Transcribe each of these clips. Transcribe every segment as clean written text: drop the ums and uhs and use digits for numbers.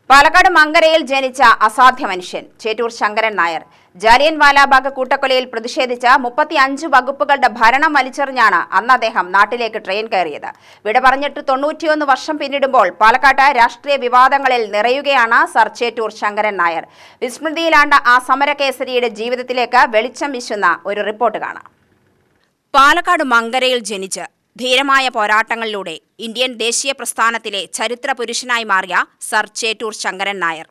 പാലക്കാട് മങ്കരയിൽ ജനിച്ച അസാധ്യ മനുഷ്യൻ ചേറ്റൂർ ശങ്കരൻ നായർ. ജാലിയൻ വാലാബാഗ് കൂട്ടക്കൊലയിൽ പ്രതിഷേധിച്ച 35 വകുപ്പുകളുടെ ഭരണം വലിച്ചെറിഞ്ഞാണ് അന്ന് അദ്ദേഹം നാട്ടിലേക്ക് ട്രെയിൻ കയറിയത്. വിട പറഞ്ഞിട്ട് 91 വർഷം പിന്നിടുമ്പോൾ പാലക്കാട്ട് രാഷ്ട്രീയ വിവാദങ്ങളിൽ നിറയുകയാണ് സർ ചേറ്റൂർ ശങ്കരൻ നായർ. വിസ്മൃതിയിലാണ്ട ആ സമരകേസരിയുടെ ജീവിതത്തിലേക്ക് വെളിച്ചം വീശുന്ന ഒരു റിപ്പോർട്ട് കാണാം. പാലക്കാട് മങ്കരയിൽ ജനിച്ച് ധീരമായ പോരാട്ടങ്ങളിലൂടെ ഇന്ത്യൻ ദേശീയ പ്രസ്ഥാനത്തിലെ ചരിത്ര പുരുഷനായി മാറിയ സർ ചേറ്റൂർ ശങ്കരൻ നായർ.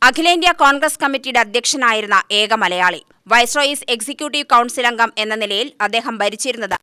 അഖിലേന്ത്യാ കോൺഗ്രസ് കമ്മിറ്റിയുടെ അധ്യക്ഷനായിരുന്ന ഏക മലയാളി. വൈസ്രോയീസ് എക്സിക്യൂട്ടീവ് കൗൺസിൽ അംഗം എന്ന നിലയിൽ അദ്ദേഹം ഭരിച്ചിരുന്നത്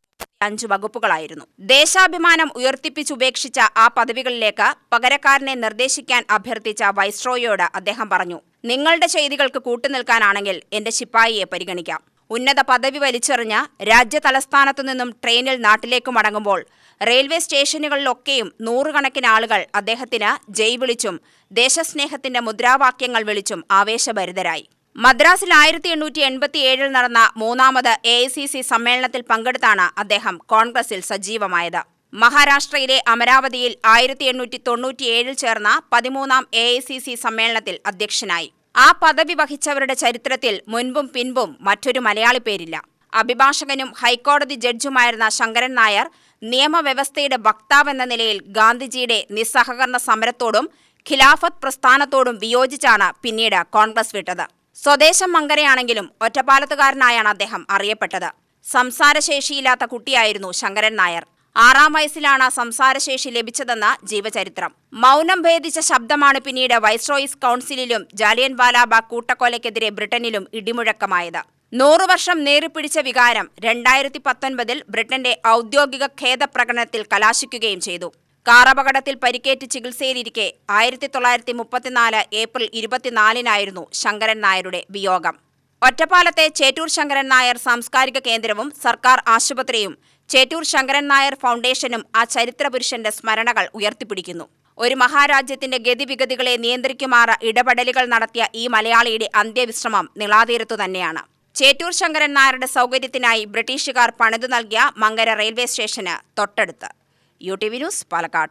5 വകുപ്പുകളായിരുന്നു. ദേശാഭിമാനം ഉയർത്തിപ്പിച്ചുപേക്ഷിച്ച ആ പദവികളിലേക്ക് പകരക്കാരനെ നിർദ്ദേശിക്കാൻ അഭ്യർത്ഥിച്ച വൈസ്രോയോട് അദ്ദേഹം പറഞ്ഞു, നിങ്ങളുടെ ചെയ്തികൾക്ക് കൂട്ടുനിൽക്കാനാണെങ്കിൽ എന്റെ ശിപ്പായിയെ പരിഗണിക്കാം. ഉന്നത പദവി വലിച്ചെറിഞ്ഞ് രാജ്യ തലസ്ഥാനത്തു നിന്നും ട്രെയിനിൽ നാട്ടിലേക്ക് മടങ്ങുമ്പോൾ റെയിൽവേ സ്റ്റേഷനുകളിലൊക്കെയും നൂറുകണക്കിന് ആളുകൾ അദ്ദേഹത്തിന് ജയ് വിളിച്ചും ദേശസ്നേഹത്തിന്റെ മുദ്രാവാക്യങ്ങൾ വിളിച്ചും ആവേശഭരിതരായി. മദ്രാസിൽ 1887 നടന്ന 3ാമത് AICC സമ്മേളനത്തിൽ പങ്കെടുത്താണ് അദ്ദേഹം കോൺഗ്രസിൽ സജീവമായത്. മഹാരാഷ്ട്രയിലെ അമരാവതിയിൽ 1897 ചേർന്ന 13ാം AICC സമ്മേളനത്തിൽ അധ്യക്ഷനായി. ആ പദവി വഹിച്ചവരുടെ ചരിത്രത്തിൽ മുൻപും പിൻപും മറ്റൊരു മലയാളി പേരില്ല. അഭിഭാഷകനും ഹൈക്കോടതി ജഡ്ജുമായിരുന്ന ശങ്കരൻ നായർ നിയമവ്യവസ്ഥയുടെ വക്താവെന്ന നിലയിൽ ഗാന്ധിജിയുടെ നിസ്സഹകരണ സമരത്തോടും ഖിലാഫത്ത് പ്രസ്ഥാനത്തോടും വിയോജിച്ചാണ് പിന്നീട് കോൺഗ്രസ് വിട്ടത്. സ്വദേശം മങ്കരയാണെങ്കിലും ഒറ്റപ്പാലത്തുകാരനായാണ് അദ്ദേഹം അറിയപ്പെട്ടത്. സംസാരശേഷിയില്ലാത്ത കുട്ടിയായിരുന്നു ശങ്കരൻ നായർ. 6ാം വയസ്സിലാണ് സംസാരശേഷി ലഭിച്ചതെന്ന് ജീവചരിത്രം. മൗനം ഭേദിച്ച ശബ്ദമാണ് പിന്നീട് വൈസ്രോയീസ് കൗൺസിലിലും ജാലിയൻ വാലാബാഗ് കൂട്ടക്കൊലയ്ക്കെതിരെ ബ്രിട്ടനിലും ഇടിമുഴക്കമായത്. 100 വർഷം നേറിപ്പിടിച്ച വികാരം 2019 ബ്രിട്ടന്റെ ഔദ്യോഗിക ഖേദപ്രകടനത്തിൽ കലാശിക്കുകയും ചെയ്തു. കാറപകടത്തിൽ പരിക്കേറ്റ് ചികിത്സയിലിരിക്കെ 1934 ഏപ്രിൽ 24 ശങ്കരൻ നായരുടെ വിയോഗം. ഒറ്റപ്പാലത്തെ ചേറ്റൂർ ശങ്കരൻ നായർ സാംസ്കാരിക കേന്ദ്രവും സർക്കാർ ആശുപത്രിയും ചേറ്റൂർ ശങ്കരൻ നായർ ഫൗണ്ടേഷനും ആ ചരിത്രപുരുഷന്റെ സ്മരണകൾ ഉയർത്തിപ്പിടിക്കുന്നു. ഒരു മഹാരാജ്യത്തിന്റെ ഗതിവിഗതികളെ നിയന്ത്രിക്കുമാറ് ഇടപെടലുകൾ നടത്തിയ ഈ മലയാളിയുടെ അന്ത്യവിശ്രമം നിളാതീരത്തു തന്നെയാണ്. ചേറ്റൂർ ശങ്കരൻ നായരുടെ സൗകര്യത്തിനായി ബ്രിട്ടീഷുകാർ പണിതു നൽകിയ മങ്കര റെയിൽവേ സ്റ്റേഷന് തൊട്ടടുത്ത്. UTV news, Palakkad.